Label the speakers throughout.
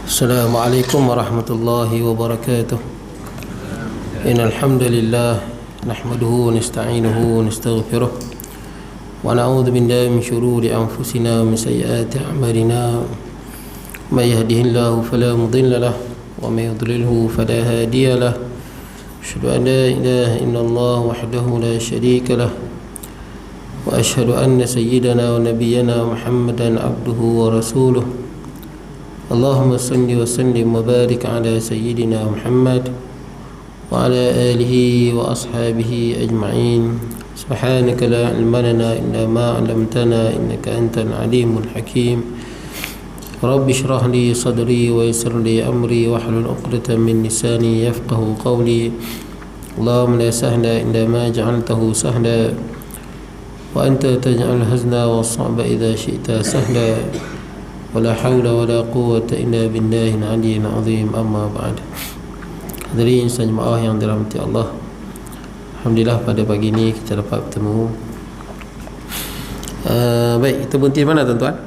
Speaker 1: Assalamualaikum warahmatullahi wabarakatuh. Innal hamdalillah nahmaduhu wa nasta'inuhu wa nastaghfiruh wa na'udzu billahi min shururi anfusina wa min sayyiati a'malina. May yahdihillahu fala mudilla lahu wa may yudlilhu fala hadiya lahu. Asyhadu an la ilaha illallah wahdahu la syarika lahu wa asyhadu anna sayyidana wa nabiyyana Muhammadan abduhu wa rasuluh. Allahumma salli wa sallim wa barik ala sayyidina Muhammad wa ala alihi wa ashabihi ajma'in. Subhanaka la ilma lana illa ma 'allamtana innaka antal alimul hakim. Rabbi shrah li sadri wa yassir li amri wahlul 'uqdatam min lisani yafqahu qawli. Allahumma la sahla illa ma ja'altahu sahla wa anta taj'al hazna was-sa'ba idza syi'ta sahla. Wala hawla wala quwwata illa billahil aliyyil azim. Amma ba'd. Hadirin jemaah yang dirahmati Allah, alhamdulillah pada pagi ini kita dapat bertemu. Baik, kita berhenti mana tuan-tuan?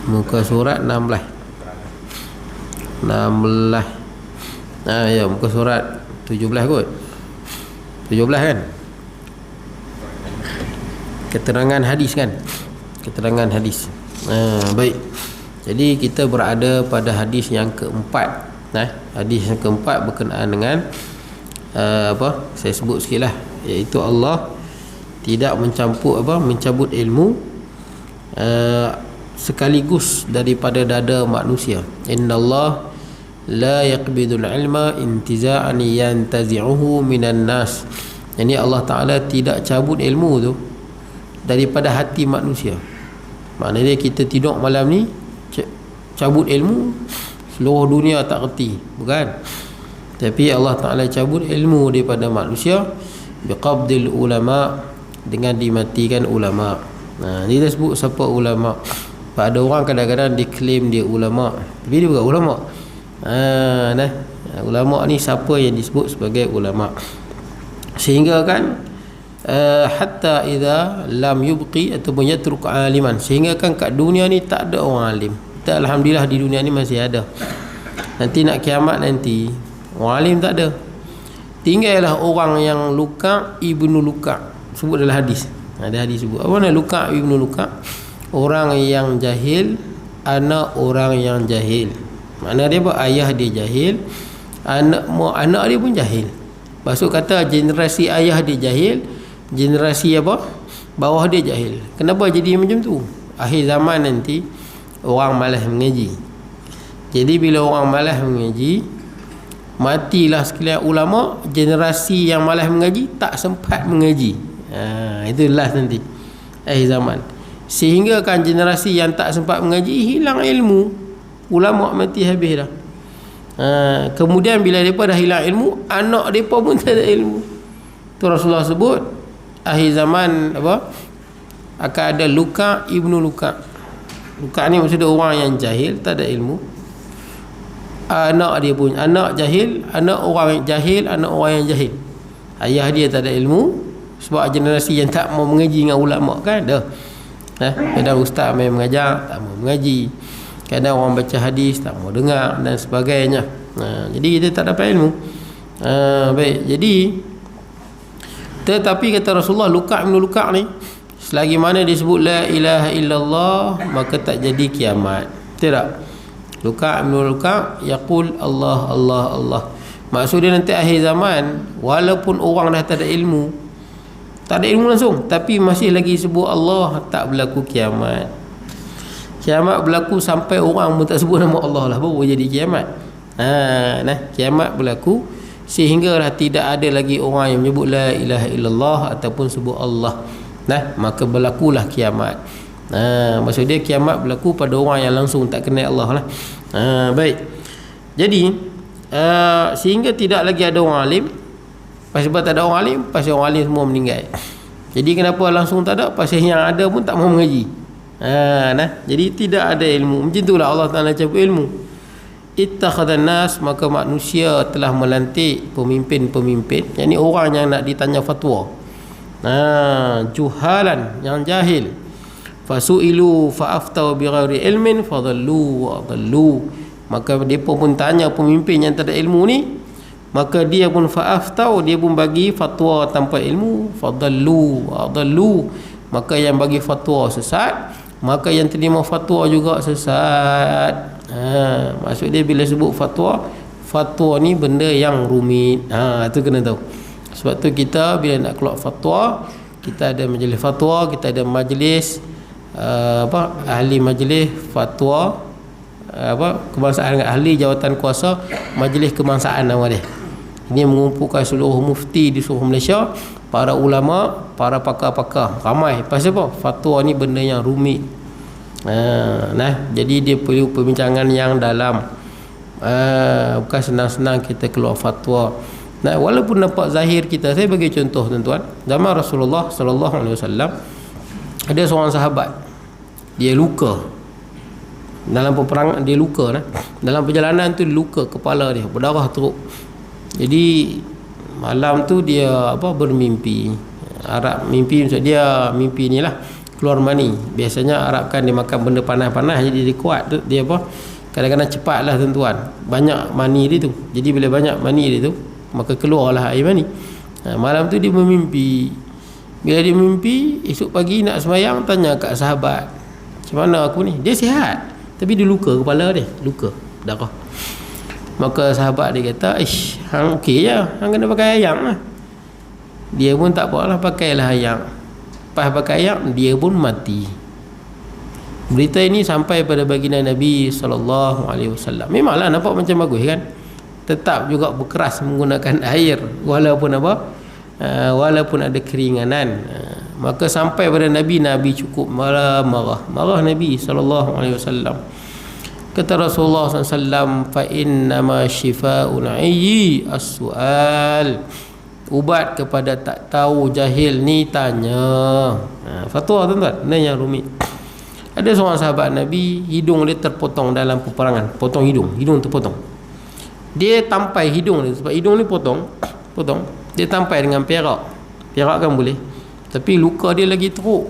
Speaker 1: Muka surat 16. Ya, muka surat 17 kot. 17 kan? Keterangan hadis kan? Keterangan hadis. Baik. Jadi kita berada pada hadis yang keempat. Hadis yang keempat berkenaan dengan saya sebut sikitlah, iaitu Allah tidak mencabut ilmu sekaligus daripada dada manusia. Innallaha la yaqbidul ilma intiza'an yantazi'uhu minan nas. Yani Allah Ta'ala tidak cabut ilmu tu daripada hati manusia. Maknanya kita tidur malam ni cabut ilmu, seluruh dunia tak reti, bukan? Tapi Allah Ta'ala cabut ilmu daripada manusia biqabdil ulama, dengan dimatikan ulama. Dia sebut siapa ulama. Ada orang kadang-kadang diklaim dia ulama, tapi dia bukan ulama. Ulama ni siapa yang disebut sebagai ulama? Sehingga kan hatta idza lam yubqi ataupun yatruk aliman, sehingga kan kat dunia ni tak ada orang alim. Kita alhamdulillah di dunia ni masih ada. Nanti nak kiamat nanti orang alim tak ada. Tinggallah orang yang Luka ibnu Luka, sebut dalam hadis. Ada hadis sebut apa nama Luka ibnu Luka, orang yang jahil, anak orang yang jahil. Makna dia apa? Ayah dia jahil, anak dia pun jahil. Maksud kata generasi ayah dia jahil, generasi bawah dia jahil. Kenapa jadi macam tu? Akhir zaman nanti orang malas mengaji. Jadi bila orang malas mengaji, matilah sekalian ulama. Generasi yang malas mengaji tak sempat mengaji. Itu last nanti akhir zaman. Sehingga kan generasi yang tak sempat mengaji hilang ilmu, ulama mati habis dah. Kemudian bila mereka dah hilang ilmu, anak mereka pun tak ada ilmu. Tu Rasulullah sebut akhir zaman akan ada Luka ibnu Luka. Luka ni maksudnya orang yang jahil, tak ada ilmu. Anak dia pun anak jahil, anak orang yang jahil, anak orang yang jahil. Ayah dia tak ada ilmu, sebab generasi yang tak mau mengaji dengan ulama kan dah. Kadang ustaz main mengajar tak mau mengaji, kadang orang baca hadis tak mau dengar dan sebagainya. Jadi kita tak dapat ilmu. Baik, jadi tetapi kata Rasulullah, Luka ibn Luka ni selagi mana dia sebut la ilaha illallah, maka tak jadi kiamat. Tidak. Luka ibn Luka yaqul Allah Allah Allah. Maksud dia nanti akhir zaman, walaupun orang dah tak ada ilmu, tak ada ilmu langsung, tapi masih lagi sebut Allah, tak berlaku kiamat. Kiamat berlaku sampai orang pun tak sebut nama Allah lah, baru jadi kiamat. Kiamat berlaku sehinggalah tidak ada lagi orang yang menyebut la ilaha illallah ataupun sebut Allah. Maka berlakulah kiamat. Maksud dia kiamat berlaku pada orang yang langsung tak kenal Allah lah. Baik. Jadi sehingga tidak lagi ada orang alim. Sebab tak ada orang alim, pasal orang alim semua meninggal. Jadi kenapa langsung tak ada? Pasal yang ada pun tak mau mengaji. Jadi tidak ada ilmu. Macam itulah Allah Ta'ala cabut ilmu. Ittakhadhan nas, maka manusia telah melantik pemimpin-pemimpin, yakni orang yang nak ditanya fatwa. Juhalan, yang jahil. fasu'ilu fa'aftau bighairi ilmin fadallu wa adallu. Maka depa pun tanya pemimpin yang tak ada ilmu ni, maka dia pun fa'aftau, dia pun bagi fatwa tanpa ilmu, fadallu wa adallu. Maka yang bagi fatwa sesat, maka yang terima fatwa juga sesat. Maksud dia bila sebut fatwa, fatwa ni benda yang rumit. Itu kena tahu. Sebab tu kita bila nak keluar fatwa, kita ada majlis fatwa, kita ada majlis ahli majlis fatwa, kebangsaan, ahli jawatan kuasa, majlis kebangsaan nama dia. Ini mengumpulkan seluruh mufti di seluruh Malaysia, para ulama, para pakar-pakar, ramai. Pasal apa? Fatwa ni benda yang rumit. Jadi dia perlu perbincangan yang dalam. Bukan senang-senang kita keluar fatwa. Walaupun nampak zahir kita, saya bagi contoh tuan-tuan, zaman Rasulullah sallallahu alaihi wasallam ada seorang sahabat, dia luka dalam peperangan, dia luka dalam perjalanan tu, luka kepala dia berdarah teruk. Jadi malam tu dia bermimpi. Arab mimpi, maksud dia mimpi ni lah, keluar mani. Biasanya Arab kan dia makan benda panas-panas, jadi dia kuat tu, dia kadang-kadang cepat lah tuan-tuan, banyak mani dia tu. Jadi bila banyak mani dia tu, maka keluarlah air mani. Malam tu dia bermimpi. Bila dia mimpi, esok pagi nak sembahyang, tanya kat sahabat, macam mana aku ni? Dia sihat, tapi dia luka kepala dia, luka darah. Maka sahabat dia kata, hang okey je, hang kena pakai ayam lah. Dia pun tak apalah, pakailah ayam. Pas pakai ayam, dia pun mati. Berita ini sampai pada baginda Nabi SAW. Memanglah nampak macam bagus kan, tetap juga berkeras menggunakan air walaupun walaupun ada keringanan. Maka sampai pada Nabi cukup marah Nabi SAW. Kata Rasulullah SAW, fa innama shifa'un ayyi as-su'al. Ubat kepada tak tahu, jahil ni tanya. Fatwa tuan-tuan, ni yang rumit. Ada seorang sahabat Nabi, hidung dia terpotong dalam peperangan, potong hidung terpotong. Dia tampai hidung dia, sebab hidung ni potong, dia tampai dengan perak kan boleh, tapi luka dia lagi teruk.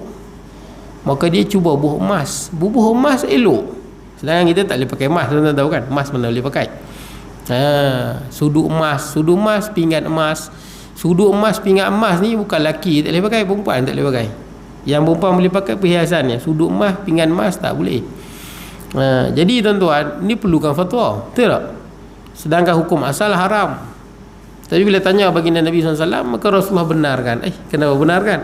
Speaker 1: Maka dia cuba bubuh emas elok. Sedangkan kita tak boleh pakai emas, tuan-tuan tahu kan, emas mana boleh pakai. Sudu emas, pinggan emas. Sudu emas, pinggan emas ni bukan lelaki tak boleh pakai, perempuan tak boleh pakai. Yang perempuan boleh pakai perhiasannya. Sudu emas, pinggan emas tak boleh. Jadi tuan-tuan, ni perlukan fatwa, betul tak? Sedangkan hukum asal haram. Tapi bila tanya baginda Nabi SAW, maka Rasulullah benarkan. Kenapa benarkan?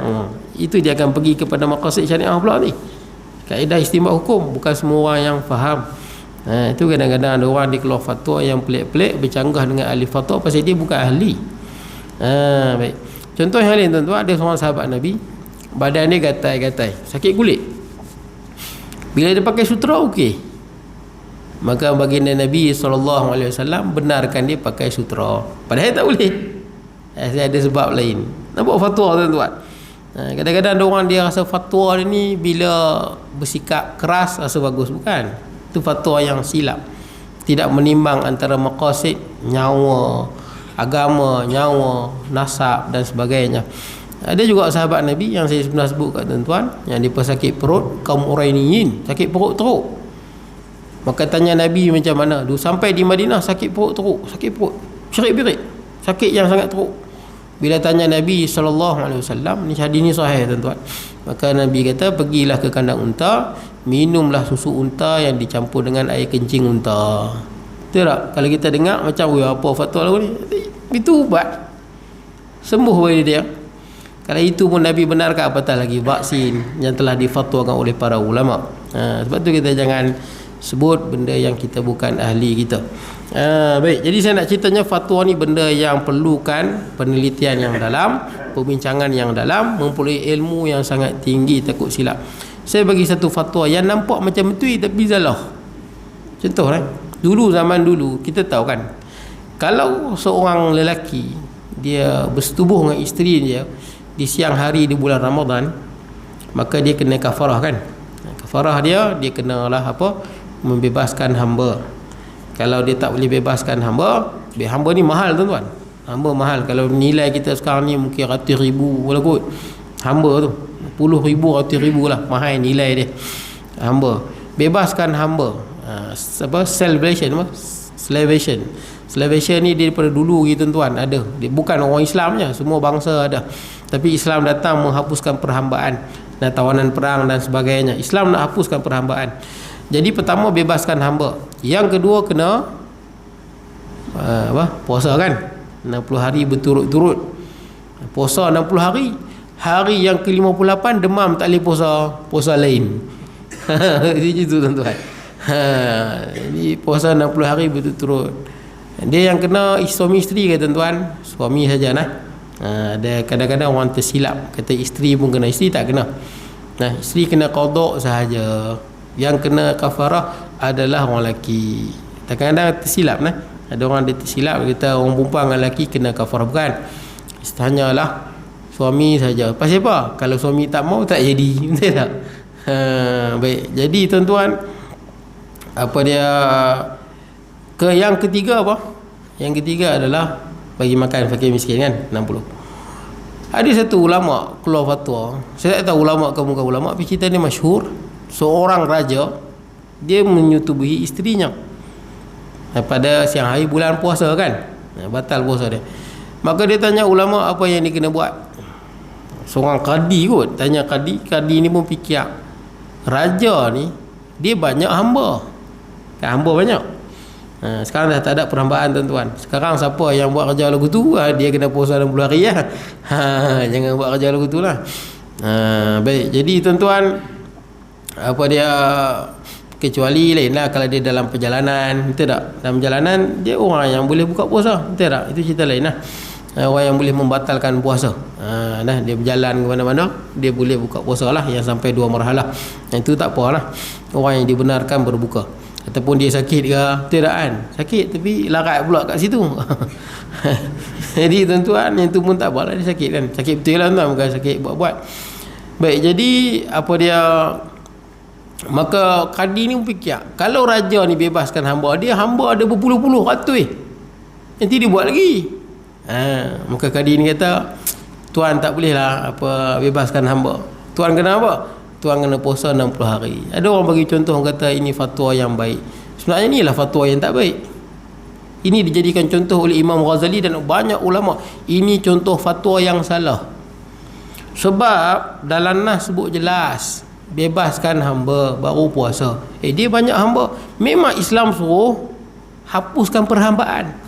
Speaker 1: Itu dia akan pergi kepada maqasid syariah pula ni. Kaedah istimbat hukum, bukan semua orang yang faham. Itu kadang-kadang ada orang dia keluar fatwa yang pelik-pelik, bercanggah dengan ahli fatwa pasal dia bukan ahli. Baik. Contoh yang lain tuan-tuan, ada seorang sahabat Nabi, badan dia gatai-gatai, sakit kulit. Bila dia pakai sutera okey, maka baginda Nabi SAW benarkan dia pakai sutera, padahal tak boleh. Ada sebab lain. Nampak fatwa tuan-tuan. Kadang-kadang ada orang dia rasa fatwa dia ni bila bersikap keras rasa bagus, bukan. Itu fatwa yang silap, tidak menimbang antara maqasid nyawa, agama, nyawa, nasab dan sebagainya. Ada juga sahabat Nabi yang saya pernah sebut kat tuan-tuan, yang dia sakit perut, kaum Urainiyin, sakit perut teruk. Maka tanya Nabi macam mana? Dia sampai di Madinah sakit perut teruk, sakit perut syirik-birik, sakit yang sangat teruk. Bila tanya Nabi SAW, ni hadis ni sahih tuan-tuan, maka Nabi kata, pergilah ke kandang unta, minumlah susu unta yang dicampur dengan air kencing unta. Betul tak? Kalau kita dengar macam, apa fatwa lagu ni? Itu ubat, sembuh bagi dia. Kalau itu pun Nabi benarkan, apatah lagi vaksin yang telah difatwakan oleh para ulama. Sebab tu kita jangan sebut benda yang kita bukan ahli kita. Baik, jadi saya nak ceritanya fatwa ni benda yang perlukan penelitian yang dalam, perbincangan yang dalam, mempunyai ilmu yang sangat tinggi, takut silap. Saya bagi satu fatwa yang nampak macam betul tapi salah. Contoh dulu, zaman dulu kita tahu kan, kalau seorang lelaki dia bersetubuh dengan isteri dia di siang hari di bulan Ramadan, maka dia kena kafarah kan. Kafarah dia kenalah membebaskan hamba. Kalau dia tak boleh bebaskan hamba ni mahal tuan-tuan. Hamba mahal. Kalau nilai kita sekarang ni mungkin ratus ribu wala kot hamba tu. puluh ribu, ratus ribu lah, mahal nilai dia. Hamba, bebaskan hamba. Salvation apa? Salvation ni daripada dulu gitu tuan, ada. Dia bukan orang Islamnya, semua bangsa ada. Tapi Islam datang menghapuskan perhambaan dan tawanan perang dan sebagainya. Islam nak hapuskan perhambaan. Jadi pertama, bebaskan hamba. Yang kedua, kena puasa kan, 60 hari berturut-turut. Puasa 60 hari. Hari yang ke-58 demam, tak boleh puasa lain. Jadi itu tuan-tuan. Jadi puasa 60 hari berturut-turut. Dia yang kena suami isteri ke tuan-tuan? Suami saja nah. Ada kadang-kadang orang tersilap kata isteri pun kena, isteri tak kena. Nah, isteri kena qada sahaja. Yang kena kafarah adalah orang lelaki. Kadang-kadang tersilap nah. Ada orang dia tersilap kata orang perempuan dengan lelaki kena kafarah, bukan. Tanyalah suami saja. Pasal apa? Kalau suami tak mau tak jadi. Betul tak? Baik. Jadi tuan-tuan, apa dia yang ketiga apa? Yang ketiga adalah bagi makan fakir miskin kan, 60. Ada satu ulama keluar fatwa. Saya tak tahu ulama ke bukan ulama, tapi cerita ni masyhur. Seorang raja dia menyetubuhi isterinya pada siang hari bulan puasa kan, batal puasa dia. Maka dia tanya ulama apa yang dia kena buat. Seorang kadi kot tanya kadi. Kadi ni pun fikir, raja ni dia banyak hamba kan, hamba banyak. Sekarang dah tak ada perhambaan tuan-tuan. Sekarang siapa yang buat kerja lagu tu, dia kena puasa 60 hari lah. Jangan buat kerja lagu tu lah. Baik, jadi tuan-tuan, apa dia, kecuali lain lah kalau dia dalam perjalanan, betul tak? Dalam perjalanan dia orang yang boleh buka puasa, betul tak? Itu cerita lain lah. Orang yang boleh membatalkan puasa. Nah, dia berjalan ke mana-mana, dia boleh buka puasa lah, yang sampai 2 marhalah. Itu tak apa lah. Orang yang dibenarkan berbuka. Ataupun dia sakit ke, betul tak kan? Sakit tapi larat pula kat situ. Jadi tuan-tuan, yang tu pun tak apa lah, dia sakit kan. Sakit betul lah tuan, bukan sakit buat-buat. Baik, jadi apa dia, maka kadi ni fikir, kalau raja ni bebaskan hamba ada berpuluh-puluh ratus, nanti dia buat lagi. Maka kadi ni kata, tuan tak boleh lah apa bebaskan hamba. Tuan kena apa? Tuan kena puasa 60 hari. Ada orang bagi contoh, orang kata ini fatwa yang baik. Sebenarnya inilah fatwa yang tak baik. Ini dijadikan contoh oleh Imam Ghazali dan banyak ulama. Ini contoh fatwa yang salah. Sebab dalam nas sebut jelas, bebaskan hamba baru puasa. Dia banyak hamba. Memang Islam suruh hapuskan perhambaan.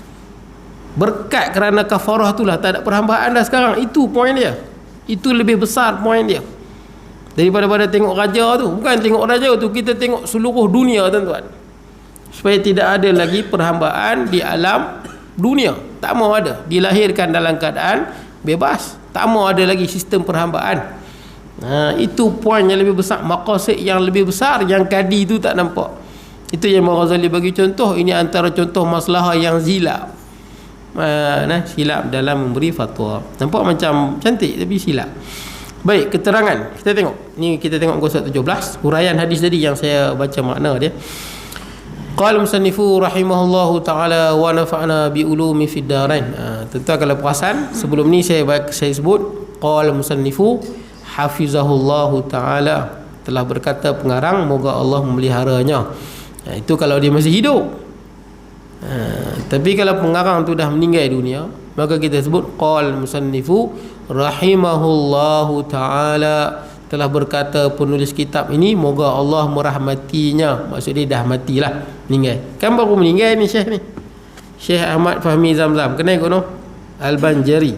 Speaker 1: Berkat kerana kafarah itulah tak ada perhambaan dah sekarang. Itu poin dia. Itu lebih besar poin dia daripada tengok raja tu. Bukan tengok raja tu, kita tengok seluruh dunia tuan-tuan, supaya tidak ada lagi perhambaan di alam dunia. Tak mau ada. Dilahirkan dalam keadaan bebas, tak mau ada lagi sistem perhambaan. Itu poin yang lebih besar, maqasid yang lebih besar, yang kadi tu tak nampak. Itu yang Imam Ghazali bagi contoh. Ini antara contoh masalah yang silap. Silap dalam memberi fatwa. Nampak macam cantik tapi silap. Baik, keterangan kita tengok. Ni kita tengok muka surat 17, huraian hadis tadi yang saya baca makna dia. Qala musannifu rahimahullahu taala wa nafa'na bi ulumi fid darain. Tentu kalau perasan sebelum ni saya sebut qala musannifu hafizahullahu taala, telah berkata pengarang moga Allah memeliharanya. Itu kalau dia masih hidup. Tapi kalau pengarang tu dah meninggal dunia, maka kita sebut qala musannifu rahimahullahu ta'ala, telah berkata penulis kitab ini moga Allah merahmatinya. Maksud dia dah matilah, meninggal. Kan baru meninggal ni Syekh ni, Syekh Ahmad Fahmi Zamzam. Kenal kot no? Al-Banjari.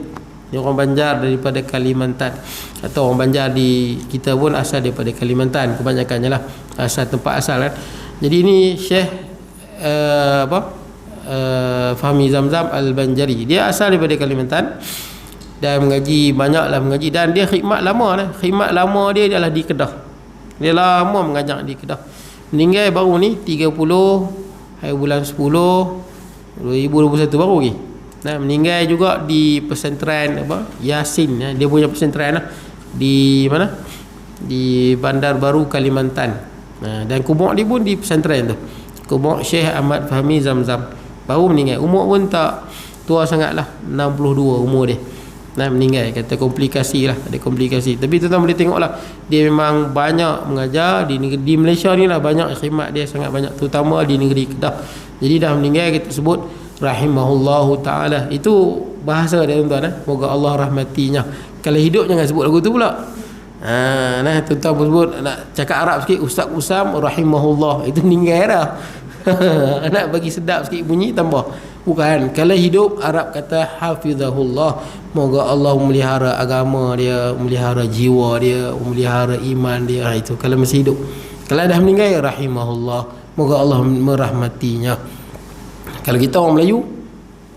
Speaker 1: Dia orang Banjar daripada Kalimantan. Atau orang Banjar di kita pun asal daripada Kalimantan kebanyakannya lah, asal tempat asal kan. Jadi ini Syekh Fahmi Zamzam Al-Banjari. Dia asal daripada Kalimantan dan mengaji, banyaklah mengaji, dan dia khidmat lama lah. Khidmat lama dia adalah di Kedah. Dia lama mengajar di Kedah. Meninggal baru ni 30 hari bulan 10 2021 baru lagi. Meninggal juga di pesantren Yasin. Dia punya pesantren lah di mana? Di Bandar Baru Kalimantan. Dan kubur dia pun di pesantren tu. Kubur Syekh Ahmad Fahmi Zamzam. Baru meninggal. Umur pun tak tua sangat lah, 62 umur dia. meninggal, kata komplikasi lah, ada komplikasi. Tapi tuan-tuan boleh tengok lah, dia memang banyak mengajar di negeri, di Malaysia ni lah banyak khidmat dia sangat banyak, terutama di negeri Kedah. Jadi dah meninggal kita sebut rahimahullahu ta'ala. Itu bahasa dia tuan-tuan. Moga Allah rahmatinya. Kalau hidup jangan sebut lagu tu pula. Tuan-tuan pun sebut, nak cakap Arab sikit, Ustaz Usam rahimahullah, itu meninggal dah. Nak bagi sedap sikit bunyi tambah. Bukan, kalau hidup Arab kata hafizahullah, moga Allah memelihara agama dia, memelihara jiwa dia, memelihara iman dia. Itu kalau masih hidup. Kalau dah meninggal, rahimahullah, moga Allah merahmatinya. Kalau kita orang Melayu,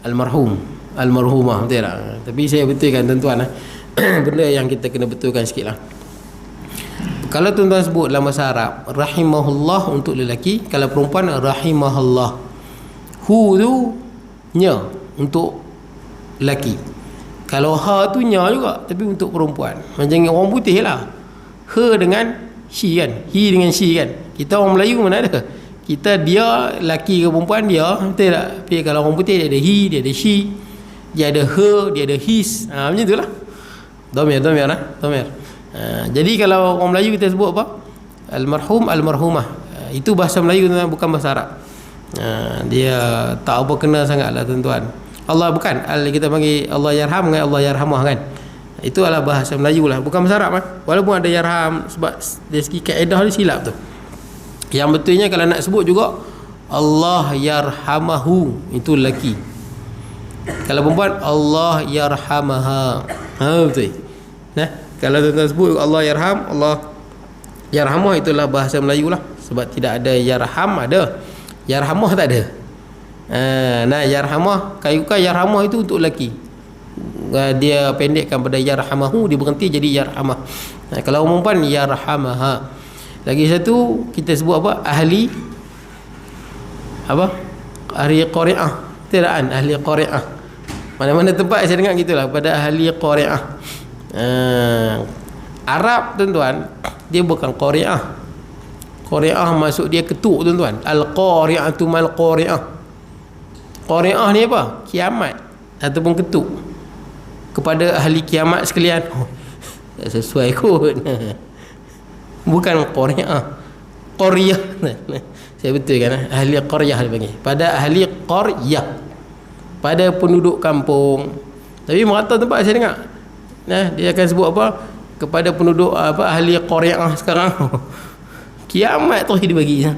Speaker 1: almarhum, almarhumah, betul tak? Tapi saya betulkan tuan-tuan, benda yang kita kena betulkan sikit lah. Kalau tuan-tuan sebut dalam bahasa Arab, rahimahullah untuk lelaki, kalau perempuan rahimahullah. Hu tu nya untuk lelaki. Kalau ha tu nya juga, tapi untuk perempuan. Macam orang putih lah. Her dengan she kan, he dengan she kan. Kita orang Melayu mana ada? Kita dia lelaki ke perempuan dia, betul tak? Tapi kalau orang putih dia ada he, dia ada she, dia ada her, dia ada his. Macam tu lah. Domir lah. Jadi kalau orang Melayu kita sebut apa? Almarhum, almarhumah. Itu bahasa Melayu tuan, bukan bahasa Arab. Dia tak apa kena sangat lah tuan-tuan. Allah bukan, kita panggil Allah yarham dengan Allah yarhamah kan. Itu adalah bahasa Melayu lah, bukan bahasa Arab kan. Walaupun ada yarham, sebab dari segi kaedah dia silap tu. Yang betulnya kalau nak sebut juga Allah yarhamahu, itu lelaki. Kalau perempuan Allah yarhamaha. Betul. Kalau tuan-tuan sebut Allah yarham, Allah yarhamah, itulah bahasa Melayu lah. Sebab tidak ada yarham, ada yarhamah tak ada. Yarhamah, kayukan yarhamah itu untuk lelaki. Dia pendekkan pada yarhamahu, dia berhenti jadi yarhamah. Kalau perempuan yarhamaha. Lagi satu kita sebut apa? Ahli qari'ah. Betul tak? Ahli qari'ah. Mana-mana tempat saya dengar gitulah, pada ahli qari'ah. Arab tuan-tuan, dia bukan qari'ah. Qari'ah maksud dia ketuk tuan-tuan. Al-qari'atu mal qari'ah. Qari'ah ni apa? Kiamat ataupun ketuk kepada ahli kiamat sekalian. Tak sesuai kot. Bukan qari'ah, qaryah. Saya betul kan? Ahli qaryah dia panggil. Pada ahli qaryah, pada penduduk kampung. Tapi merata tempat saya dengar, dia akan sebut apa? Kepada penduduk ahli qaryah sekarang. Kiamat tu dia bagi.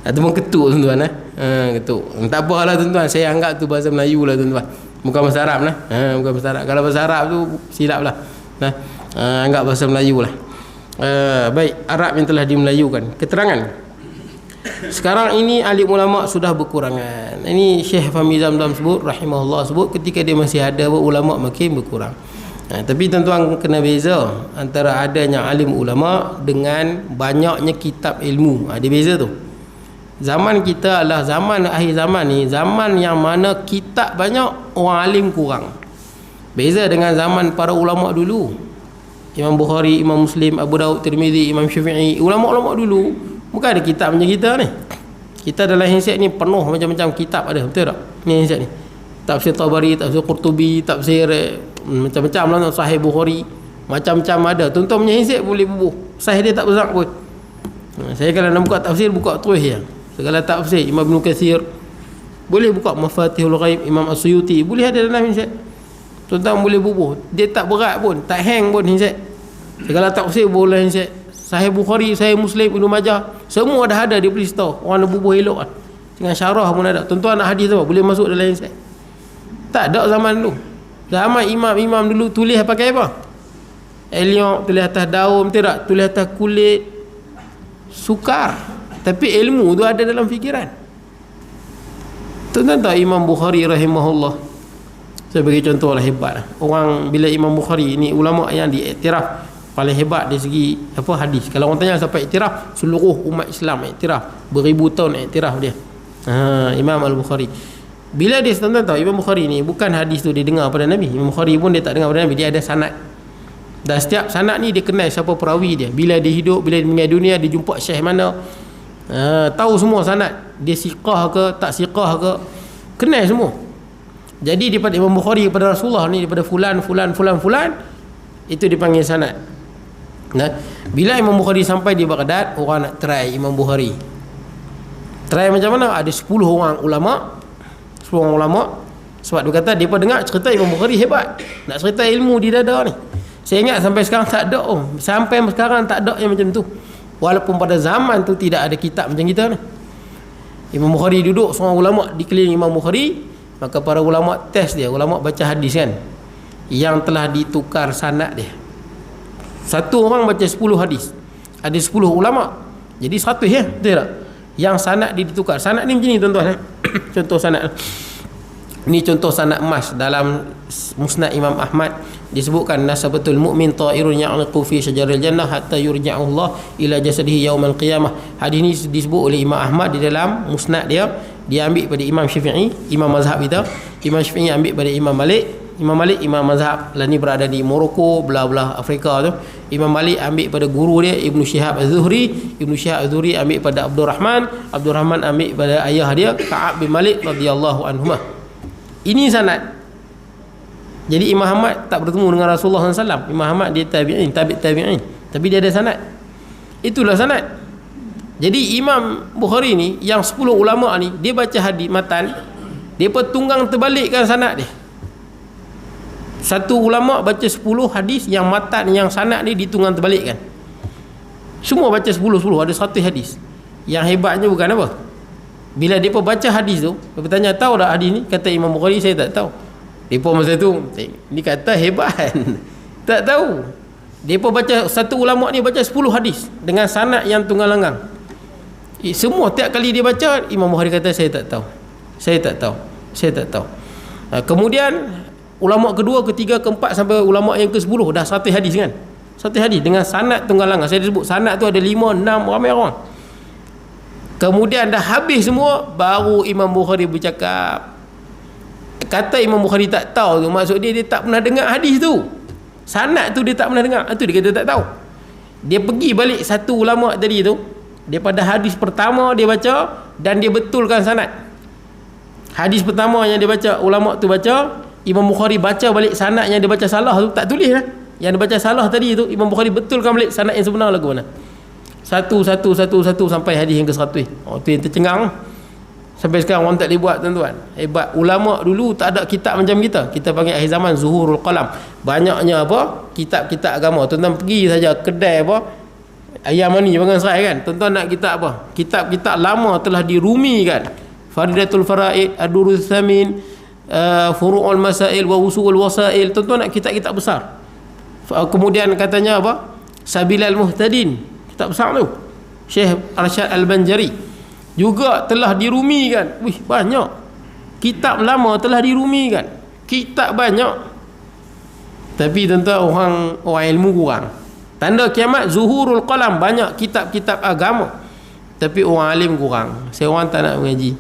Speaker 1: Ataupun ketuk tuan-tuan. Ketuk. Tak apalah tuan-tuan, saya anggap tu bahasa Melayu lah tuan-tuan, bukan bahasa Arab lah. Bukan bahasa Arab. Kalau bahasa Arab tu silap lah. Anggap bahasa Melayu lah. Baik, Arab yang telah dimelayukan. Keterangan sekarang ini alim ulama sudah berkurangan. Ini Syekh Fahmi Zamzam sebut rahimahullah, sebut ketika dia masih ada, ulama makin berkurang. Tapi tuan-tuan kena beza antara adanya alim ulama dengan banyaknya kitab ilmu. Ada beza tu. Zaman kita adalah zaman akhir zaman ni, zaman yang mana kitab banyak, orang alim kurang. Beza dengan zaman para ulama dulu. Imam Bukhari, Imam Muslim, Abu Daud, Tirmizi, Imam Syafi'i, ulama-ulama dulu bukan ada kitab macam kita ni. Kita dalam handset ni penuh macam-macam kitab ada, betul tak? Ni handset ni. Tafsir Tabari, tafsir Qurtubi, tafsir macam-macam lah, Sahih Bukhari, macam-macam ada. Tuan-tuan punya handset boleh bubuh. Sahih dia tak besar pun. Saya kalau nak buka tafsir, buka terus je. Segala tafsir Imam Ibn Katsir, boleh buka Mafatihul Ghaib, Imam As-Suyuti, boleh ada dalam handset. Tuan-tuan boleh bubuh. Dia tak berat pun, tak hang pun handset. Segala tafsir boleh handset. Sahih Bukhari, Sahih Muslim, Ibnu Majah, semua dah ada di Play Store. Orang nak bubuh elok kan. Dengan syarah pun ada. Tuan-tuan nak hadis apa? Boleh masuk dalam handset. Tak ada zaman dulu. Zaman imam-imam dulu tulis pakai apa? Eliok, tulis atas daun, betul tak? Tulis atas kulit sukar. Tapi ilmu tu ada dalam fikiran. Tuan-tuan tahu Imam Bukhari rahimahullah, saya bagi contoh lah, hebat lah. Orang bila Imam Bukhari ni ulama yang diiktiraf paling hebat dari segi hadis. Kalau orang tanya siapa iktiraf, seluruh umat Islam iktiraf, beribu tahun iktiraf dia. Imam Al-Bukhari. Bila dia, tuan-tuan tahu Imam Bukhari ni bukan hadis tu dia dengar pada Nabi. Imam Bukhari pun dia tak dengar pada Nabi, dia ada sanad. Dan setiap sanad ni dia kenal siapa perawi dia, bila dia hidup, bila dia meninggal dunia, dia jumpa syekh mana. Tahu semua sanad. Dia siqah ke tak siqah ke, kenal semua. Jadi daripada Imam Bukhari kepada Rasulullah ni, daripada fulan itu dipanggil sanad. Nah, bila Imam Bukhari sampai di Baghdad, orang nak try Imam Bukhari. Try macam mana? Ada 10 orang ulama. Sebab dia kata depa dengar cerita Imam Bukhari hebat. Nak cerita ilmu di dada ni. Saya ingat sampai sekarang tak ada. Sampai sekarang tak ada yang macam tu. Walaupun pada zaman tu tidak ada kitab macam kita ni. Imam Bukhari duduk, seorang ulama dikeliling Imam Bukhari, maka para ulama test dia. Ulama baca hadis kan, yang telah ditukar sanad dia. Satu orang baca 10 hadis, ada 10 ulama, jadi 100 ya, betul tak? Yang sanad dia ditukar. Sanad ni macam ni tuan-tuan. Contoh sanad ni, contoh sanad emas dalam Musnad Imam Ahmad disebutkan, nasabatul mu'min ta'irun ya'liqu fi syajaril jannah hatta yurja'u Allah ila jasadihi yaumal qiyamah. Hadis ni disebut oleh Imam Ahmad di dalam Musnad dia. Dia ambil pada Imam Syafi'i, imam mazhab kita. Imam Syafi'i ambil pada Imam Malik. Imam mazhab lah ni berada di Morocco, belah-belah Afrika tu. Imam Malik ambil pada guru dia Ibnu Syihab Az-Zuhri. Ibnu Syihab Az-Zuhri ambil pada Abdul Rahman ambil pada ayah dia Ka'ab bin Malik radhiyallahu anhumah. Ini sanad. Jadi Imam Ahmad tak bertemu dengan Rasulullah SAW. Imam Ahmad dia tabi'in, tabi'in, tapi dia ada sanad. Itulah sanad. Jadi Imam Bukhari ni, yang 10 ulama ni, dia baca hadis matan, dia tunggang terbalikkan sanad dia. Satu ulama baca 10 hadis, yang matan, yang sanad ni ditunggang terbalikkan. Semua baca 10, ada 100 hadis. Yang hebatnya bukan apa, bila dia baca hadis tu, dia bertanya, tahu tak hadis ni? Kata Imam Bukhari, saya tak tahu. Dia masa tu ni kata hebat. Tak tahu. Dia baca, satu ulama ni baca 10 hadis dengan sanad yang tunggang langgang. Semua tiap kali dia baca, Imam Bukhari kata saya tak tahu. Kemudian ulama kedua, ketiga, keempat sampai ulama yang ke-10 dah 100 hadis kan. 100 hadis dengan sanad tunggang langgang. Saya sebut sanad tu ada 5, 6, ramai orang. Kemudian dah habis semua, baru Imam Bukhari bercakap. Kata Imam Bukhari tak tahu tu, maksud dia tak pernah dengar hadis tu. Sanad tu dia tak pernah dengar. Itu dia kata tak tahu. Dia pergi balik satu ulama tadi tu, daripada hadis pertama dia baca dan dia betulkan sanad. Hadis pertama yang dia baca, ulama tu baca, Imam Bukhari baca balik sanad yang dia baca salah tu, tak tulis lah. Yang dia baca salah tadi tu, Imam Bukhari betulkan balik sanad yang sebenar lagu mana. Satu sampai hadis yang ke-100. Tu yang tercengang. Sampai sekarang orang tak boleh buat, tuan-tuan. Hebat. Ulama dulu tak ada kitab macam kita. Kita panggil akhir zaman zuhurul qalam. Banyaknya apa? Kitab-kitab agama. Tuan-tuan pergi saja kedai apa? Ayam mani pangan serai kan. Tuan-tuan nak kitab apa? Kitab-kitab lama telah dirumikan. Faridatul Faraid, Ad-Durrus Tsamin, Furu'ul Masail wa Usulul Wasail. Tuan-tuan nak kitab-kitab besar. Kemudian katanya apa? Sabilal Muhtadin. Kitab besar tu. Syekh Arsyad Al-Banjari juga telah dirumikan. Wih, banyak kitab lama telah dirumikan. Kitab banyak. Tapi tuan-tuan, orang ilmu kurang. Tanda kiamat zuhurul qalam, banyak kitab-kitab agama. Tapi orang alim kurang. Seorang tak nak mengaji.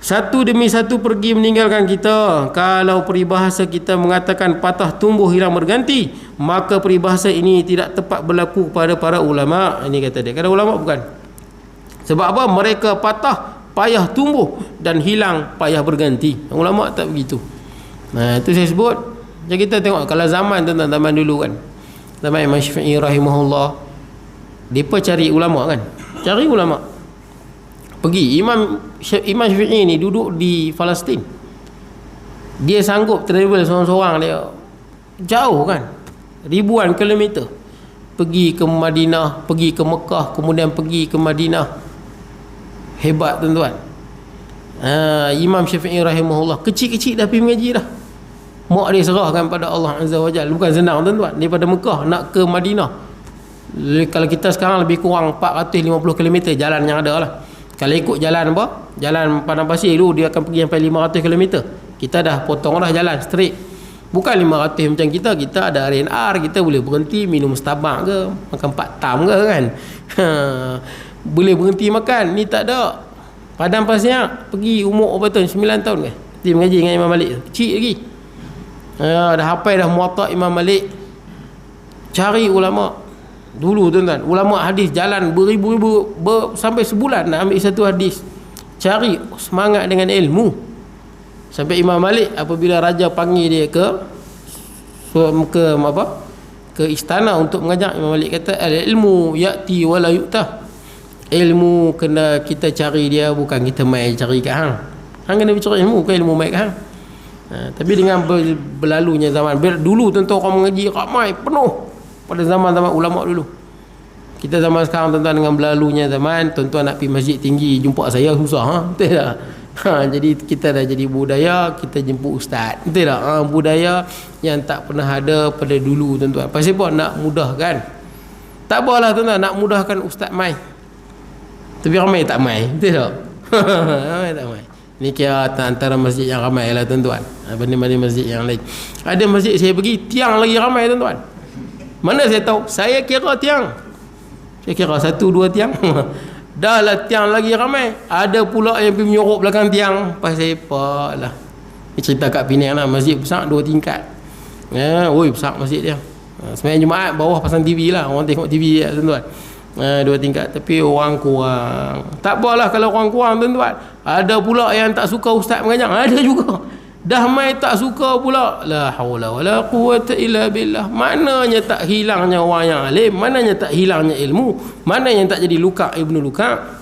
Speaker 1: Satu demi satu pergi meninggalkan kita. Kalau peribahasa kita mengatakan patah tumbuh hilang berganti, maka peribahasa ini tidak tepat berlaku kepada para ulama. Ini kata dia. Kata ulama bukan. Sebab apa? Mereka patah payah tumbuh dan hilang payah berganti. Ulama tak begitu. Itu saya sebut. Jadi kita tengok kalau zaman tuan-tuan, zaman dulu kan, zaman Imam Syafi'i rahimahullah, depa cari ulama kan. Cari ulama. Pergi Imam Syafi'i ni duduk di Palestin. Dia sanggup travel seorang-seorang dia jauh kan, ribuan kilometer, pergi ke Madinah, pergi ke Mekah, kemudian pergi ke Madinah. Hebat tuan-tuan. Imam Syafi'i rahimahullah kecil-kecil dah pergi mengaji dah. Mak dia serahkan pada Allah Azza wa Jalla. Bukan senang tuan-tuan, daripada Mekah nak ke Madinah. Kalau kita sekarang lebih kurang 450 km jalan yang ada lah. Kalau ikut jalan apa? Jalan Padang Pasir dulu dia akan pergi sampai 500 km. Kita dah potong dah jalan straight. Bukan 500 macam kita ada RNR, kita boleh berhenti minum Starbucks ke, makan Pak Tam ke kan. Boleh berhenti makan. Ni tak ada. Padang Pasir pergi umur berapa tahun? 9 tahun ke? Dia mengaji dengan Imam Malik. Kecil lagi. Dah hafal dah Muwatta Imam Malik. Cari ulama. Dulu tuan-tuan, ulama hadis jalan beribu-ribu sampai sebulan nak ambil satu hadis. Cari semangat dengan ilmu. Sampai Imam Malik apabila raja panggil dia ke istana untuk mengajar, Imam Malik kata al-ilmu ya'ti wa la yu'tah. Ilmu kena kita cari dia, bukan kita mai cari kat hang. Hang kena cari ilmu, bukan ilmu mai kat hang. Tapi dengan berlalunya zaman, dulu tentu orang mengaji ramai penuh pada zaman-zaman ulama dulu. Kita zaman sekarang tuan-tuan, dengan berlalunya zaman, tuan-tuan nak pergi masjid tinggi jumpa saya susah, betul tak? Jadi kita dah jadi budaya kita jemput ustaz, betul tak? Budaya yang tak pernah ada pada dulu tuan-tuan. Pasal apa? Nak mudahkan. Tak apalah tuan-tuan, nak mudahkan ustaz mai. Tapi ramai tak mai, betul tak? Ramai tak mai. Ni kira antara masjid yang ramai lah tuan-tuan, banding-banding masjid yang lain. Ada masjid saya pergi, tiang lagi ramai tuan-tuan. Mana saya tahu? Saya kira tiang, saya kira 1-2 tiang. Dah lah tiang lagi ramai. Ada pula yang pergi menyorok belakang tiang. Pasal apa lah. Ni cerita kat Penang lah. Masjid besar 2 tingkat. Oi besar masjid dia. Sebenarnya Jumaat bawah pasang TV lah. Orang tengok TV lah tuan-tuan. 2 tingkat. Tapi orang kurang. Tak apalah kalau orang kurang tuan-tuan. Ada pula yang tak suka ustaz mengajar. Ada juga. Dah mai tak suka pula. La haula wala quwwata illa billah. Mananya tak hilangnya orang yang alim, mananya tak hilangnya ilmu, mana yang tak jadi luka ibnu luka.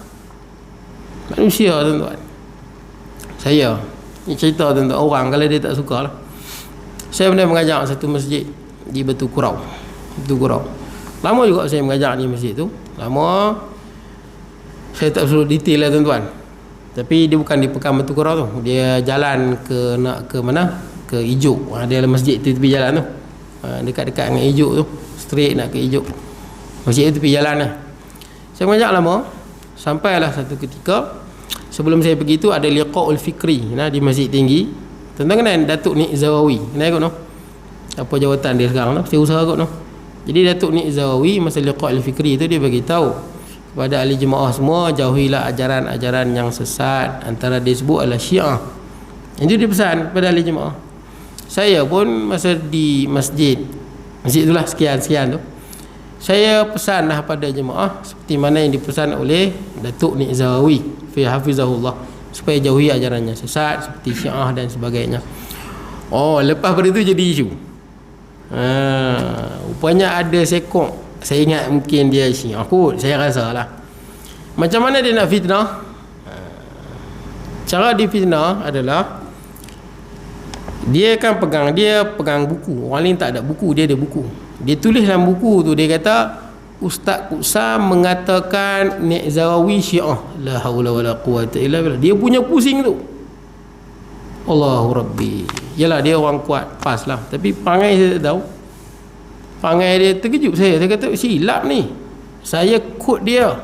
Speaker 1: Manusia tuan-tuan. Saya ni cerita tentang orang kalau dia tak suka lah. Saya pernah mengajar satu masjid di Batu Kurau. Batu Kurau. Lama juga saya mengajar di masjid tu. Lama. Saya tak perlu detail lah tuan-tuan. Tapi dia bukan di Pekan Batu Kurau tu. Dia jalan nak ke mana? Ke Ijuk. Dia ada masjid tu tepi jalan tu. Dekat-dekat dengan Ijuk tu. Straight nak ke Ijuk. Masjid tu tepi jalan lah. Saya mengajak lama. Sampailah satu ketika, sebelum saya pergi tu ada liqa'ul fikri di masjid tinggi. Tentang kenal Datuk Nik Zawawi. Kenal kot no? Apa jawatan dia sekarang tu? Saya usaha kot no? Jadi Datuk Nik Zawawi masa liqa'ul fikri tu dia bagi tahu kepada ahli jemaah semua, jauhilah ajaran-ajaran yang sesat. Antara dia sebut adalah Syiah. Itu dia pesan kepada ahli jemaah. Saya pun masa di masjid itulah sekian-sekian tu, saya pesanlah pada jemaah seperti mana yang dipesan oleh Datuk Nik Zawawi fi hafizahullah, supaya jauhi ajarannya sesat seperti Syiah dan sebagainya. Lepas pada itu jadi isu. Rupanya ada sekok, saya ingat mungkin dia Syiah kot, saya rasa lah. Macam mana dia nak fitnah? Cara dia fitnah adalah dia pegang buku. Orang lain tak ada buku, dia ada buku. Dia tulis dalam buku tu, dia kata Ustaz Kusam mengatakan Nik Zawawi Syiah. La haula wala quwwata illa billah. Dia punya pusing tu. Allahu Rabbi. Yalah dia orang kuat, pas lah. Tapi perangai saya tak tahu. Perangai dia terkejut saya. Saya kata silap ni. Saya quote dia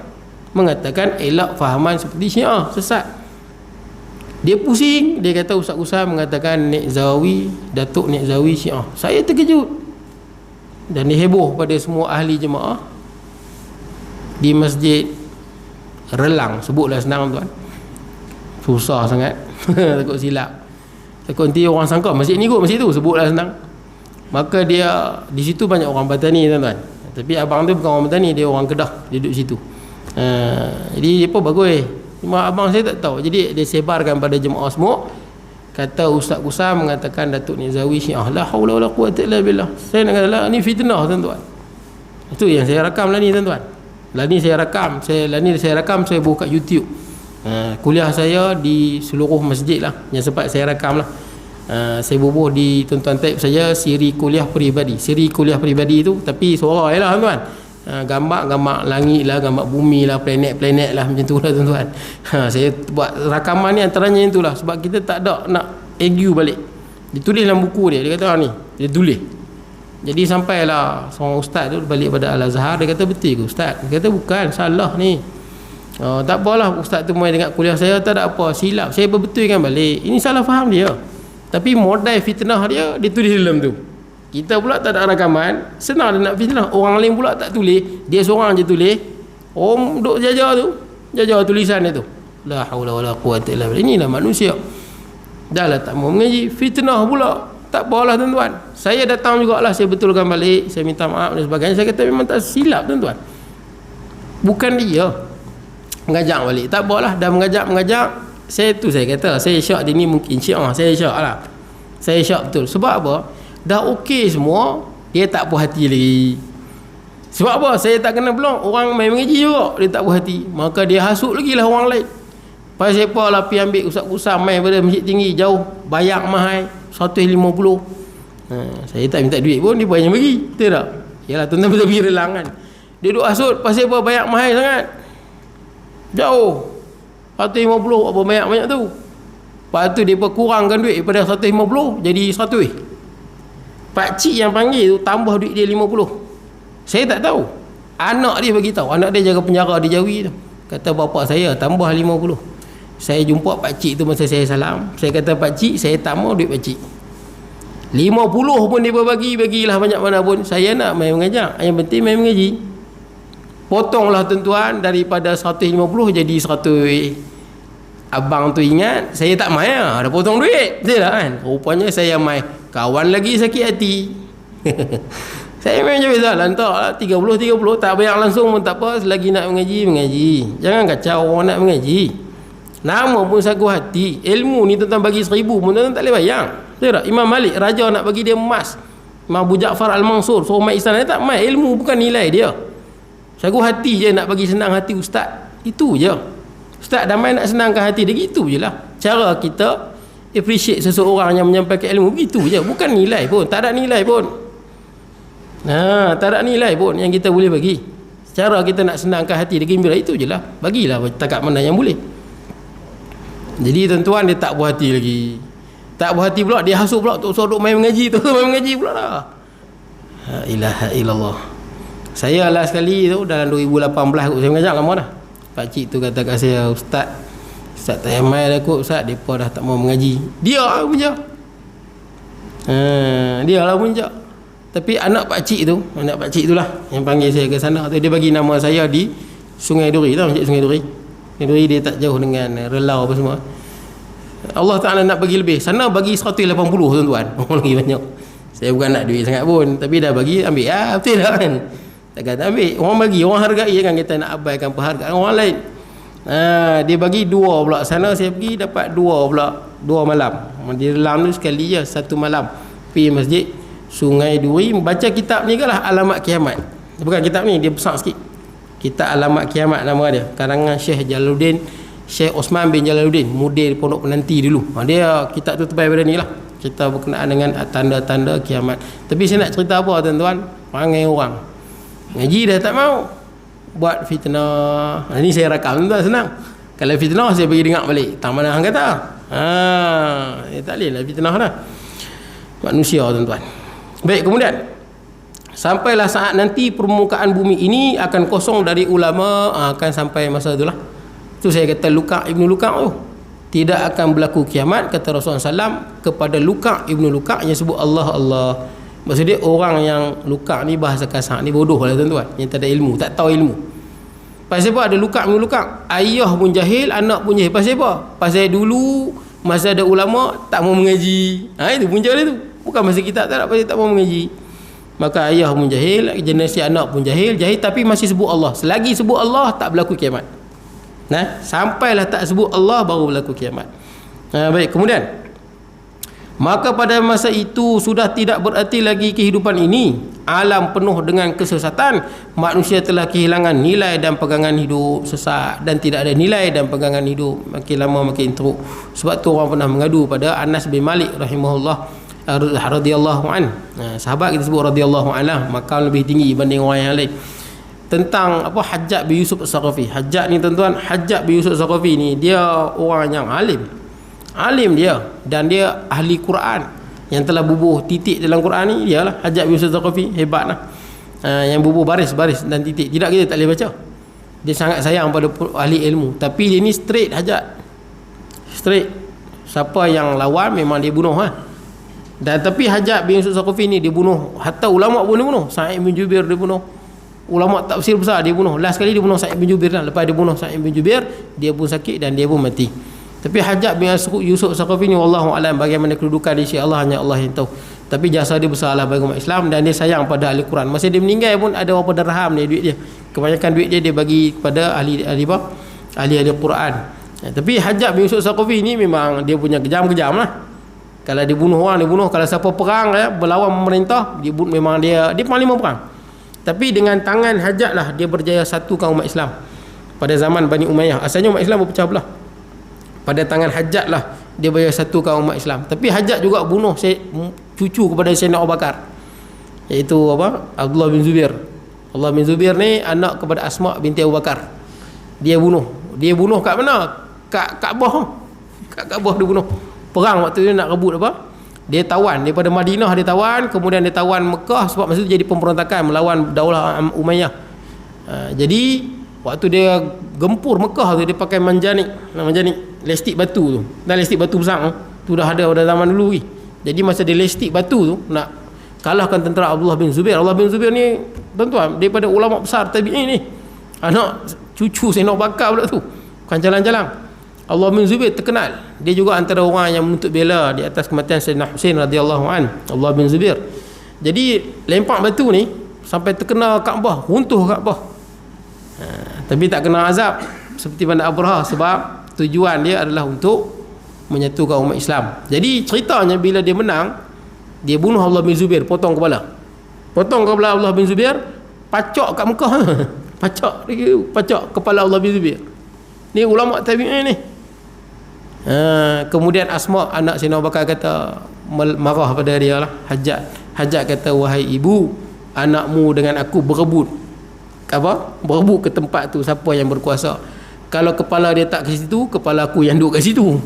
Speaker 1: mengatakan elak fahaman seperti Syiah, sesat. Dia pusing. Dia kata Ustaz Usam mengatakan Nik Zawawi, Datuk Nik Zawawi Syiah. Saya terkejut. Dan dia heboh pada semua ahli jemaah di masjid Relang. Sebutlah senang tuan. Susah sangat. Takut silap. Takut nanti orang sangka masjid ni kot masjid tu. Sebutlah senang. Maka dia di situ banyak orang Batani tuan-tuan. Tapi abang tu bukan orang Batani, dia orang Kedah, dia duduk situ. Jadi apa bagus. Cuma abang saya tak tahu. Jadi dia sebarkan pada jemaah semua. Kata Ustaz Kusam mengatakan Datuk Nik Zawawi Syiah. La haula wala quwwata illa billah. Saya nak kata lah ni fitnah tuan-tuan. Itu yang saya rakam lah ni tuan-tuan. Lah ni saya rakam. Saya buka kat YouTube. Kuliah saya di seluruh masjid lah yang sempat saya rakam lah. Saya bubuh di tuan-tuan type saja siri kuliah peribadi. Siri kuliah peribadi tu tapi suara je lah tuan-tuan. Gambar langit lah, gambar bumi lah, planet-planet lah, macam tu lah tuan-tuan. Saya buat rakaman ni antaranya itulah. Sebab kita tak ada nak argue balik. Dia tulis dalam buku dia. Dia kata ni, dia tulis. Jadi sampailah seorang ustaz tu balik pada Al-Azhar. Dia kata betul ke ustaz? Dia kata bukan, salah ni. Tak apalah ustaz tu main dengar kuliah saya, tak ada apa, silap. Saya berbetulkan balik. Ini salah faham dia. Tapi modal fitnah dia tulis dalam tu. Kita pula tak ada rakaman, senang dia nak fitnah. Orang lain pula tak tulis, dia seorang je tulis. Orang duk jajar tulisan dia tu. La haula wala quwwata illa billah. Inilah manusia. Dah lah tak mau mengaji, fitnah pula. Tak apalah tuan-tuan. Saya datang jugalah, saya betulkan balik, saya minta maaf dan sebagainya. Saya kata memang tak silap tuan-tuan. Bukan dia. Mengajak balik. Tak apalah, dah mengajak. Saya kata saya syak dia ni mungkin syak, saya syak lah. Saya syak betul. Sebab apa? Dah okey semua, dia tak puas hati lagi. Sebab apa? Saya tak kena belong. Orang main mengaji juga, dia tak puas hati. Maka dia hasut lagi lah orang lain. Pasal siapa lah pergi ambil ustaz-ustaz main pada masjid tinggi jauh, bayar mahal 150. Saya tak minta duit pun dia banyak bagi. Betul tak? Yalah, tuan-tuan betul pergi relang kan. Dia duduk hasut pasal apa? Bayar mahal sangat. Jauh 150, apa banyak-banyak tu. Lepas tu dia kurangkan duit daripada 150 jadi 100. Pakcik yang panggil tu tambah duit dia 50. Saya tak tahu. Anak dia bagi tahu. Anak dia jaga penjara di Jawi tu. Kata bapak saya tambah 50. Saya jumpa pakcik tu masa saya salam. Saya kata, pakcik, saya tak mau duit pakcik. 50 pun dia bagilah banyak mana pun. Saya nak main mengajar. Yang penting main mengaji. Potonglah tuan-tuan daripada 150 jadi 100. Abang tu ingat saya tak main lah. Dah potong duit. Betul tak kan? Rupanya saya main. Kawan lagi sakit hati. Saya main je biasa. Lantak lah 30. Tak bayar langsung pun tak apa. Selagi nak mengaji. Jangan kacau orang nak mengaji. Nama pun sagu hati. Ilmu ni tuan-tuan bagi 1000 pun tuan-tuan tak boleh bayang. Betul tak? Imam Malik raja nak bagi dia emas. Imam Abu Ja'far Al-Mansur suruh mai istana, dia tak mai. Ilmu bukan nilai dia. Sagu hati je nak bagi senang hati ustaz. Itu je. Ustaz damai nak senangkan hati dia, gitu je lah. Cara kita appreciate seseorang yang menyampaikan ilmu, begitu je. Bukan nilai pun. Tak ada nilai pun. Tak ada nilai pun yang kita boleh bagi. Cara kita nak senangkan hati dia gembira, itu je lah. Bagilah takat mana yang boleh. Jadi tuan-tuan dia tak puas hati lagi. Tak puas hati pula, dia hasut pula tu suruh main mengaji tu, main mengaji pula dah. La ilaha illallah. Saya lah sekali tu dalam 2018 kot saya mengajar lama dah. Pak cik tu kata kat saya, ustaz tak payah main dah kot ustaz, depa dah tak mau mengaji. Dia punya. Dia lah punya. Tapi anak pak cik tu lah yang panggil saya ke sana tu, dia bagi nama saya di Sungai Duri tau, Masjid Sungai Duri. Duri dia tak jauh dengan Relau apa semua. Allah Ta'ala nak bagi lebih. Sana bagi 180 tuan-tuan. Orang lagi banyak. Saya bukan nak duit sangat pun, tapi dah bagi, ambil. Betul tak kan? Takkan tak ambil. Orang bagi, orang hargai kan, kita nak abaikan penghargaan orang lain. Dia bagi 2 pula. Sana saya pergi dapat 2 pula. 2 malam. Di Relang tu sekali je 1 malam. Pergi masjid Sungai Duri, baca kitab ni kan lah, Alamat Kiamat. Bukan kitab ni, dia besar sikit. Kitab Alamat Kiamat nama dia, karangan Syekh Jalaluddin, Syekh Osman bin Jalaluddin, mudir Pondok Penanti dulu. Dia kitab tu tebal pada ni lah, kita berkenaan dengan tanda-tanda kiamat. Tapi saya nak cerita apa tuan-tuan, perangai orang ngaji dah tak mau, buat fitnah. Ini saya rakam tuan-tuan, senang. Kalau fitnah saya pergi dengar balik, tak mana hang kata. Tak boleh lah fitnah dah. Manusia tuan-tuan. Baik, kemudian sampailah saat nanti permukaan bumi ini akan kosong dari ulama, akan sampai masa itulah. Tu saya kata Ibnu Luka' tu. Tidak akan berlaku kiamat, kata Rasulullah SAW kepada Luka' Ibnu Luka' yang sebut Allah. Maksudnya orang yang Luka' ni bahasa kasar ni bodoh lah tuan-tuan, yang tak ada ilmu, tak tahu ilmu. Pasal apa ada Luka' Ibnu Luka'? Ayah pun jahil, anak pun jahil. Pasal apa? Pasal dulu masa ada ulama tak mau mengaji. Itu punca dia tu. Bukan masa kita tak nak, pasal tak mau mengaji. Maka ayah pun jahil, generasi anak pun jahil tapi masih sebut Allah. Selagi sebut Allah tak berlaku kiamat. Sampailah tak sebut Allah baru berlaku kiamat. Baik, kemudian maka pada masa itu sudah tidak berarti lagi kehidupan ini. Alam penuh dengan kesesatan. Manusia telah kehilangan nilai dan pegangan hidup, sesat dan tidak ada nilai dan pegangan hidup. Makin lama makin teruk. Sebab tu orang pernah mengadu pada Anas bin Malik rahimahullah radhiyallahu an. Sahabat kita sebut radhiyallahu anhu, makam lebih tinggi dibanding orang yang lain. Tentang apa Hajjaj bin Yusuf As-Saqafi. Hajjaj ni tuan-tuan, Hajjaj bin Yusuf As-Saqafi ni dia orang yang alim dia, dan dia ahli Quran yang telah bubuh titik dalam Quran ni. Dia lah Hajjaj bin Yusuf As-Saqafi, hebat lah. Yang bubuh baris-baris dan titik, tidak kita tak boleh baca. Dia sangat sayang pada ahli ilmu, tapi dia ni straight Hajjaj, straight. Siapa yang lawan memang dia bunuh Dan tapi Hajjaj bin Yusuf As-Saqafi ni dia bunuh, hatta ulama pun dia bunuh. Sa'id bin Jubair dia bunuh, ulama tafsir besar dia bunuh. Last kali dia bunuh Sa'id bin Jubair dah. Lepas dia bunuh Sa'id bin Jubair, dia pun sakit dan dia pun mati. Tapi Hajjaj bin Yusuf As-Saqafi ni wallahu alam bagaimana kedudukan dia, Allah hanya Allah yang tahu. Tapi jasa dia besarlah bagi umat Islam, dan dia sayang pada ahli Quran. Masa dia meninggal pun ada berapa dirham dia duit dia. Kebanyakan duit dia bagi kepada ahli Quran. Tapi Hajjaj bin Yusuf Saqafi ni memang dia punya kejam-kejam lah. Kalau dia bunuh orang, dia bunuh. Kalau siapa perang berlawan pemerintah, memang dia panglima perang. Tapi dengan tangan Hajjaj lah dia berjaya satukan umat Islam pada zaman Bani Umayyah. Asalnya umat Islam berpecah belah. Pada tangan Hajjaj lah dia berjaya satukan umat Islam. Tapi Hajjaj juga bunuh cucu kepada Sayyidina Abu Bakar, iaitu Abdullah bin Zubair. Abdullah bin Zubair ni anak kepada Asma binti Abu Bakar. Dia bunuh kat mana? Kat Kaabah. Kat Kaabah dia bunuh. Perang waktu dia nak rebut dia tawan daripada Madinah, dia tawan, kemudian dia tawan Mekah sebab masa tu jadi pemberontakan melawan Daulah Umayyah. Jadi waktu dia gempur Mekah tu dia pakai manjanik lestik batu tu. Dan lestik batu besar tu dah ada pada zaman dulu ni. Jadi masa dia lestik batu tu nak kalahkan tentera Abdullah bin Zubair. Abdullah bin Zubair ni tuan-tuan daripada ulama besar tabi'in ni. Anak cucu Sayyidina Abu Bakar pula tu. Bukan jalan-jalan. Abdullah bin Zubair terkenal. Dia juga antara orang yang menuntut bela di atas kematian Sayyidina Husain radhiyallahu an. Abdullah bin Zubair. Jadi lempak batu ni sampai terkena Kaabah, runtuh Kaabah. Tapi tak kena azab seperti pada Abraha sebab tujuan dia adalah untuk menyatukan umat Islam. Jadi ceritanya bila dia menang, dia bunuh Abdullah bin Zubair, potong kepala Abdullah bin Zubair, pacak kat Mekah. pacak kepala Abdullah bin Zubair. Ni ulama tabi'in ni. Kemudian Asma anak Sayyidina Abu Bakar kata, marah pada dia lah, Hajjaj kata, wahai ibu, anakmu dengan aku berebut ke tempat tu, siapa yang berkuasa. Kalau kepala dia tak ke situ, kepala aku yang duduk kat situ.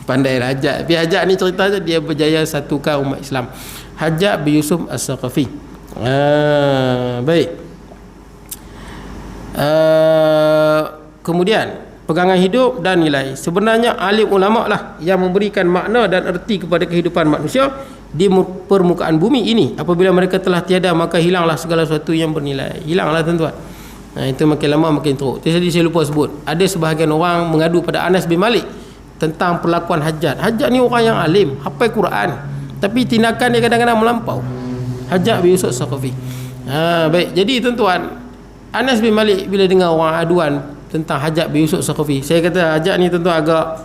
Speaker 1: Pandai Hajjaj. Tapi Hajjaj ni cerita dia berjaya satukan umat Islam. Hajjaj bin Yusuf As-Saqafi. Baik. Kemudian pegangan hidup dan nilai. Sebenarnya alim ulama lah yang memberikan makna dan erti kepada kehidupan manusia di permukaan bumi ini. Apabila mereka telah tiada, maka hilanglah segala sesuatu yang bernilai. Hilanglah tuan-tuan. Itu makin lama makin teruk. Tadi saya lupa sebut, ada sebahagian orang mengadu pada Anas bin Malik tentang perlakuan Hajjaj. Hajjaj ni orang yang alim, hafal Quran, tapi tindakan dia kadang-kadang melampau. Hajjaj bin Yusuf Saqafi. Baik, jadi tuan-tuan, Anas bin Malik bila dengar orang aduan tentang Hajjaj bin Yusuf Saqafi, saya kata Hajjaj ni tentu agak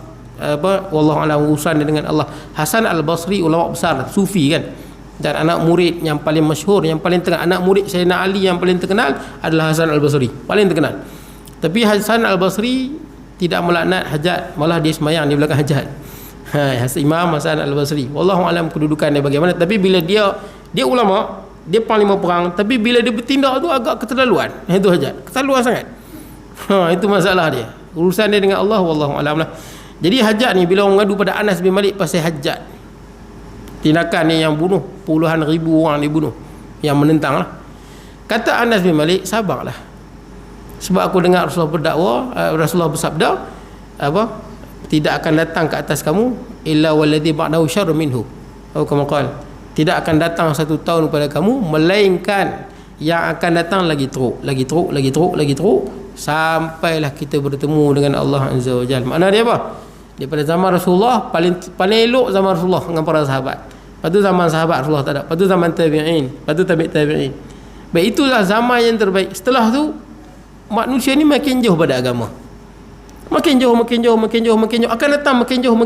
Speaker 1: wallahu a'lam urusan dengan Allah. Hasan Al-Basri ulama besar sufi kan, dan anak murid yang paling masyhur, yang paling terkenal, anak murid Sayyidina Ali yang paling terkenal adalah Hasan Al-Basri, paling terkenal. Tapi Hasan Al-Basri tidak melaknat Hajjaj, malah dia semayang di belakang Hajjaj. Imam Hasan Al-Basri, wallahu a'lam kedudukan dia bagaimana. Tapi bila dia ulama, dia panglima perang, tapi bila dia bertindak tu agak keterlaluan. Itu Hajjaj, keterlaluan sangat. Itu masalah dia. Urusan dia dengan Allah wallahu a'lam lah. Jadi Hajjaj ni bila orang ngadu pada Anas bin Malik pasal Hajjaj, tindakan ni yang bunuh puluhan ribu orang dibunuh, yang menentang lah. Kata Anas bin Malik, sabarlah. Sebab aku dengar Rasulullah berdakwah, Rasulullah bersabda tidak akan datang ke atas kamu illa walladhi ba'dahu syarrun minhu. Atau kama qala, tidak akan datang satu tahun kepada kamu melainkan yang akan datang lagi teruk, sampailah kita bertemu dengan Allah Azza wa Jalla. Makna dia apa? Daripada zaman Rasulullah, paling elok zaman Rasulullah dengan para sahabat. Lepas tu zaman sahabat Rasulullah tak ada. Lepas tu zaman tabi'in, lepas tu tabi'in. Baik, itulah zaman yang terbaik. Setelah tu manusia ni makin jauh pada agama. Makin jauh. Akan datang makin jauh.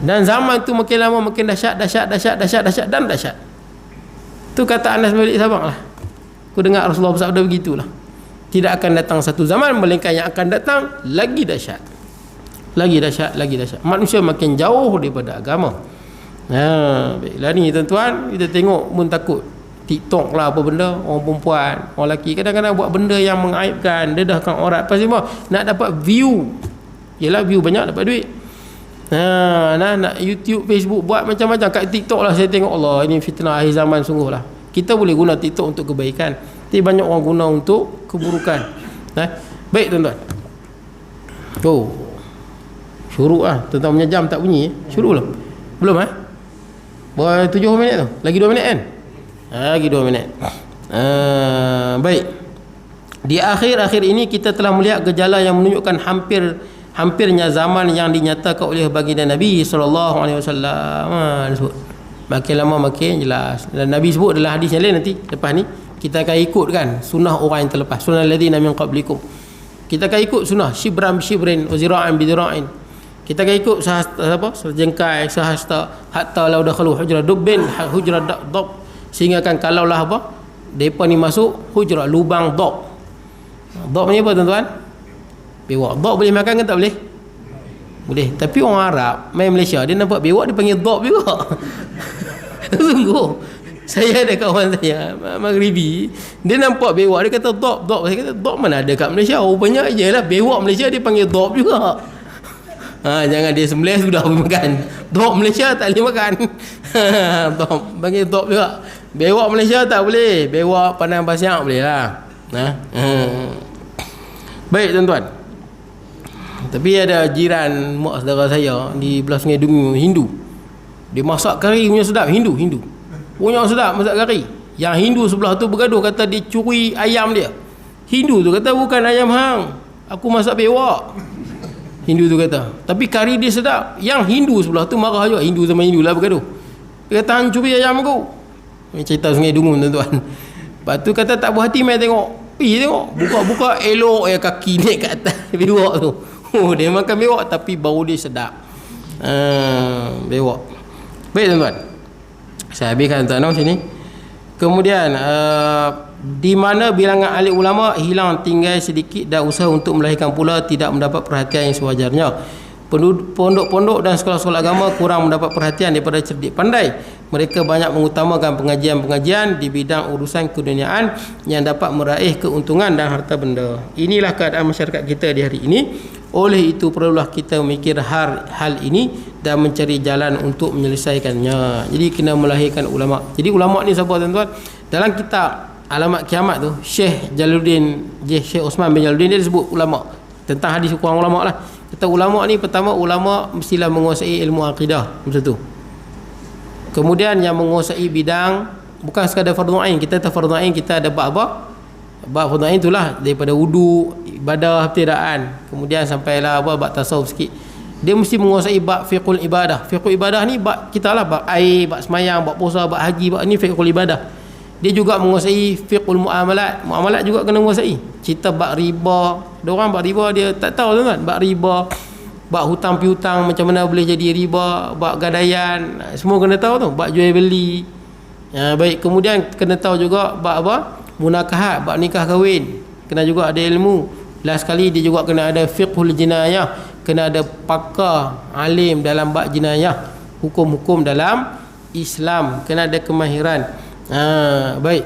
Speaker 1: Dan zaman tu makin lama makin dahsyat. Tu kata Anas bin Malik, sabarlah. Aku dengar Rasulullah bersabda begitulah. Tidak akan datang satu zaman melainkan yang akan datang lagi dahsyat. Manusia makin jauh daripada agama. Baiklah ni tuan-tuan, kita tengok pun takut. TikTok lah apa benda, orang perempuan, orang lelaki kadang-kadang buat benda yang mengaibkan, dedahkan aurat. Pasal apa? Nak dapat view. Yalah, view banyak dapat duit. Nak YouTube, Facebook, buat macam-macam. Kat TikTok lah saya tengok, Allah, ini fitnah akhir zaman sungguh lah. Kita boleh guna TikTok untuk kebaikan, tapi banyak orang guna untuk keburukan. Baik tuan-tuan. Syuruk lah. Tuan-tuan punya jam tak bunyi. Syuruk belum? Berapa 7 minit tu? Lagi 2 minit kan? Lagi 2 minit. Baik. Di akhir-akhir ini kita telah melihat gejala yang menunjukkan hampirnya zaman yang dinyatakan oleh baginda Nabi SAW. Disebut makin lama makin jelas. Dan Nabi sebut dalam hadis yang lain, nanti lepas ni kita akan ikut kan sunnah orang yang terlepas, sunnah alladzina min qablikum. Kita akan ikut sunnah shibran bi shibrin wa zira'an bi zira'in. Kita akan ikut sejengkai sehasta hatta law dakhalu hujra dubbin hujra dab, sehingga kan kalaulah depa ni masuk hujra lubang dab. Dab ni apa tuan-tuan? Bewak. Dab boleh makan ke tak boleh? Boleh. Tapi orang Arab main Malaysia dia nampak bewak dia panggil dab juga. Sungguh. Saya ada kawan saya Maghribi, dia nampak bewak dia kata dab. Saya kata dab mana ada kat Malaysia? Rupanya jelah bewak Malaysia dia panggil dab juga. Jangan dia sembelih sudah boleh makan. Dab Malaysia tak boleh makan. Dab panggil dab juga. Bewak Malaysia tak boleh. Bewak Padang Pasiak boleh lah. Baik tuan-tuan. Tapi ada jiran mak saudara saya di belah Sungai Dungu, Hindu. Dia masak kari punya sedap. Hindu punya sedap masak kari. Yang Hindu sebelah tu bergaduh, kata dia curi ayam dia. Hindu tu kata bukan ayam hang, aku masak bewak. Hindu tu kata, tapi kari dia sedap. Yang Hindu sebelah tu marah juga. Hindu sama Hindu lah bergaduh. Dia kata hang curi ayam aku. Ini cerita Sungai Dungu tuan-tuan. Lepas tu kata tak puas hati main tengok. Pergi tengok, buka-buka elok kaki naik kat atas bewak tu. Dia makan bewak tapi bau dia sedap. Bewak. Baik tuan-tuan, saya habiskan tuan-tuan sini. Kemudian di mana bilangan ahli ulama hilang tinggal sedikit dan usaha untuk melahirkan pula tidak mendapat perhatian yang sewajarnya. Pondok-pondok dan sekolah-sekolah agama kurang mendapat perhatian daripada cerdik pandai. Mereka banyak mengutamakan pengajian-pengajian di bidang urusan keduniaan yang dapat meraih keuntungan dan harta benda. Inilah keadaan masyarakat kita di hari ini. Oleh itu perlulah kita memikir hal ini dan mencari jalan untuk menyelesaikannya. Jadi kena melahirkan ulama. Jadi ulama ni siapa tuan-tuan? Dalam kitab Alamat Kiamat tu, Syekh Osman bin Jaludin dia sebut ulama. Tentang hadis kurang ulama lah. Kata ulama ni, pertama ulama mestilah menguasai ilmu akidah, macam tu. Kemudian yang menguasai bidang, bukan sekadar fardu ain. Kita tahu fardu ain kita ada bab apa? Bab fardu ain itulah daripada wudu, ibadah, pertidaan, kemudian sampailah bab tasawuf sikit. Dia mesti menguasai bab fiqhul ibadah. Fiqhul ibadah ni bab kita lah, bab air, bab semayang, bab puasa, bab haji, bab ni fiqhul ibadah. Dia juga menguasai fiqhul muamalat. Muamalat juga kena menguasai. Cerita bab riba. Ada orang bab riba dia tak tahu tuan-tuan. Bab riba, bab hutang piutang macam mana boleh jadi riba, bab gadaian, semua kena tahu tu. Bab jual beli. Baik, kemudian kena tahu juga bab apa? Munakahat, bab nikah kahwin. Kena juga ada ilmu. Last sekali dia juga kena ada fiqhul jinayah. Kena ada pakar alim dalam bab jinayah, hukum-hukum dalam Islam. Kena ada kemahiran. Baik.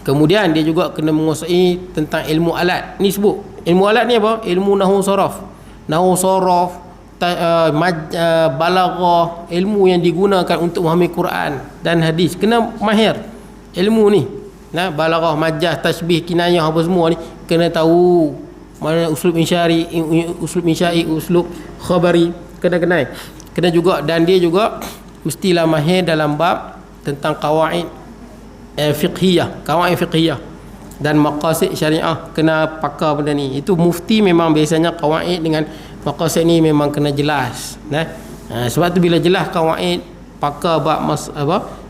Speaker 1: Kemudian dia juga kena menguasai tentang ilmu alat. Ni sebut ilmu alat ni apa? Ilmu nahwu saraf. Nahwu saraf, balaghah, ilmu yang digunakan untuk memahami Quran dan hadis. Kena mahir ilmu ni. Balaghah, majaz, tasbih, kinayah apa semua ni kena tahu. Mana uslub insya'i, uslub khabari kena kenal. Kena juga, dan dia juga mestilah mahir dalam bab tentang qawaid fiqhiyah, qawaid fiqhiyah dan maqasid syariah. Kena pakar benda ni. Itu mufti memang biasanya qawaid dengan maqasid ni memang kena jelas. Sebab tu bila jelas qawaid, pakar bab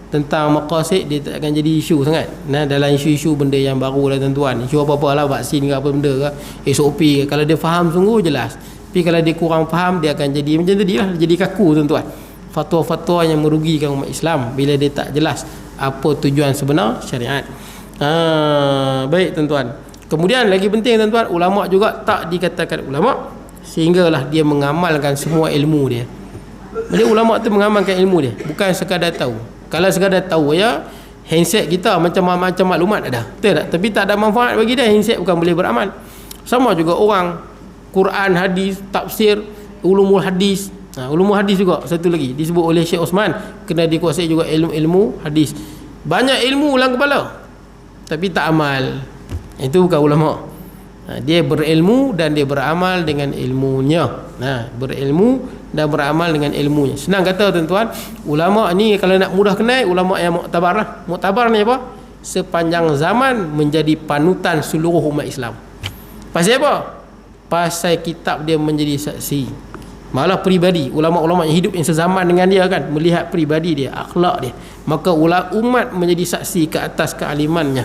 Speaker 1: tentang maqasid, dia tak akan jadi isu sangat. Dalam isu-isu benda yang baru lah tuan-tuan. Isu apa-apa lah, vaksin ke apa benda ke, SOP ke. Kalau dia faham sungguh jelas. Tapi kalau dia kurang faham, dia akan jadi macam tadi lah, jadi kaku tuan-tuan. Fatwa-fatwa yang merugikan umat Islam bila dia tak jelas apa tujuan sebenar syariat. Baik tuan-tuan. Kemudian lagi penting tuan-tuan, ulama juga tak dikatakan ulama sehinggalah dia mengamalkan semua ilmu dia. Jadi ulama tu mengamalkan ilmu dia, bukan sekadar tahu. Kalau sekadar tahu ya, handset kita macam-macam maklumat ada, betul tak? Tapi tak ada manfaat bagi dia, handset bukan boleh beramal. Sama juga orang Quran, hadis, tafsir, ulumul hadis. Ulumul hadis juga satu lagi disebut oleh Syekh Osman, kena dikuasai juga ilmu hadis. Banyak ilmu dalam kepala tapi tak amal, itu bukan ulama. Dia berilmu dan dia beramal dengan ilmunya. Berilmu dan beramal dengan ilmunya. Senang kata tuan-tuan, ulama ni kalau nak mudah kenal, ulama yang muktabar lah. Muktabar ni apa? Sepanjang zaman menjadi panutan seluruh umat Islam. Pasal apa? Pasal kitab dia menjadi saksi. Malah peribadi, ulama-ulama yang hidup yang sezaman dengan dia kan, melihat peribadi dia, akhlak dia, maka umat menjadi saksi ke atas kealimannya.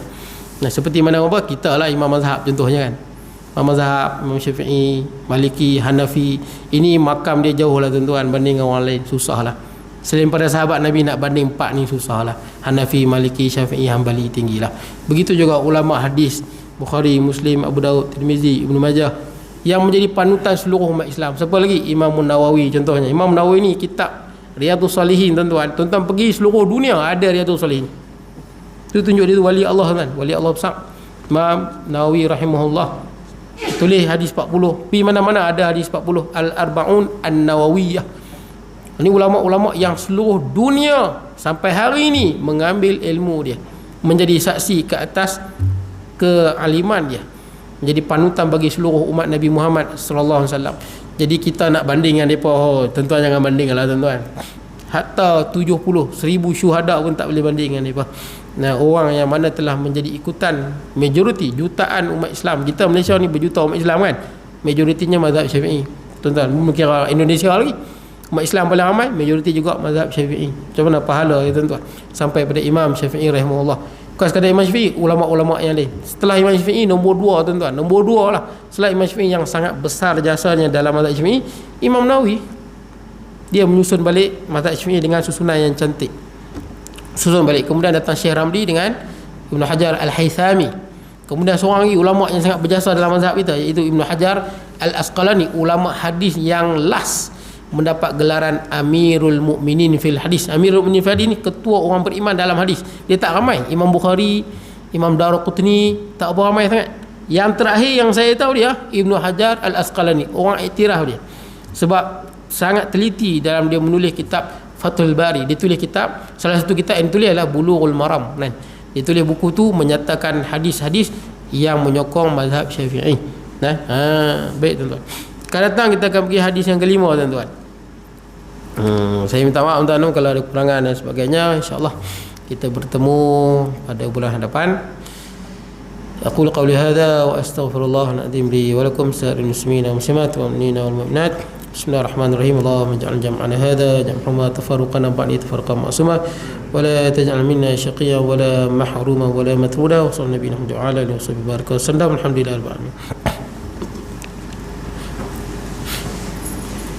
Speaker 1: Seperti mana apa? Kita lah imam mazhab contohnya kan. mazhab Imam Syafi'i, Maliki, Hanafi. Ini makam dia jauh lah tuan-tuan banding dengan orang lain, susah lah. Selain pada sahabat Nabi nak banding 4 ni susah lah. Hanafi, Maliki, Syafi'i, Hanbali tinggi lah. Begitu juga ulama hadis, Bukhari, Muslim, Abu Daud, Tirmizi, Ibnu Majah, yang menjadi panutan seluruh umat Islam. Siapa lagi? Imam Nawawi contohnya. Imam Nawawi ni kitab Riyadhus Salihin tuan-tuan. Tuan-tuan pergi seluruh dunia ada Riyadhus Salihin. Itu tunjuk dia tu wali Allah kan. Wali Allah besar. Imam Nawawi rahimahullah tulis hadis 40. Pergi mana-mana ada hadis 40. Al-Arba'un An-Nawawiyah. Ini ulama-ulama yang seluruh dunia sampai hari ini mengambil ilmu dia, menjadi saksi ke atas kealiman dia, menjadi panutan bagi seluruh umat Nabi Muhammad sallallahu alaihi wasallam. Jadi kita nak banding dengan depa, tuan-tuan jangan bandinglah tuan-tuan. Hatta 70,000 syuhada pun tak boleh banding dengan depa. Nah, orang yang mana telah menjadi ikutan majoriti jutaan umat Islam. Kita Malaysia ni berjuta umat Islam kan. Majoritinya mazhab Syafi'i. Tuan-tuan, kira Indonesia lagi umat Islam paling ramai, majoriti juga mazhab Syafi'i. Macam mana pahala ya tuan-tuan? Sampai pada Imam Syafi'i rahimahullah. Bukan sekadar Imam Syafi'i, ulama-ulama yang lain. Setelah Imam Syafi'i nombor 2 tuan-tuan. Nombor 2 lah. Setelah Imam Syafi'i yang sangat besar jasanya dalam mazhab Syafi'i, Imam Nawawi. Dia menyusun balik mazhab Syafi'i dengan susunan yang cantik. Susun balik. Kemudian datang Syekh Ramli dengan Ibnu Hajar Al-Haythami. Kemudian seorang lagi ulama yang sangat berjasa dalam mazhab kita, iaitu Ibnu Hajar Al-Asqalani, ulama hadis yang last mendapat gelaran Amirul Mukminin fil Hadis. Amirul Mukminin fil Hadis ni ketua orang beriman dalam hadis. Dia tak ramai. Imam Bukhari, Imam Daraqutni, tak apa ramai sangat. Yang terakhir yang saya tahu dia Ibnu Hajar Al-Asqalani, orang iktiraf dia. Sebab sangat teliti dalam dia menulis kitab Fathul Bari. Dia tulis kitab, salah satu kitab yang tulis adalah Bulughul Maram. Dia tulis buku tu menyatakan hadis-hadis yang menyokong mazhab Syafi'i. Baik tuan-tuan. Akan datang kita akan pergi hadis yang kelima tuan-tuan. Saya minta maaf tuan-tuan kalau ada kekurangan dan sebagainya. InsyaAllah kita bertemu pada bulan hadapan. Aqul qawli hadha wa astaghfirullah al-azim li wa lakum sa'iril muslimin wal muslimat wal mu'minina wal mu'minat. Bismillahirrahmanirrahim. Allahumma ij'al jam'ana hadha jam'an tafarruqana ba'di tafarruqan ma'suma wa la taj'al minna shaqiyyan wa la mahruman wa la matruda wa sallallahu nabiyina Muhammad wa ala alihi wa sahbihi wa sallam. Alhamdulillahirabbil alamin.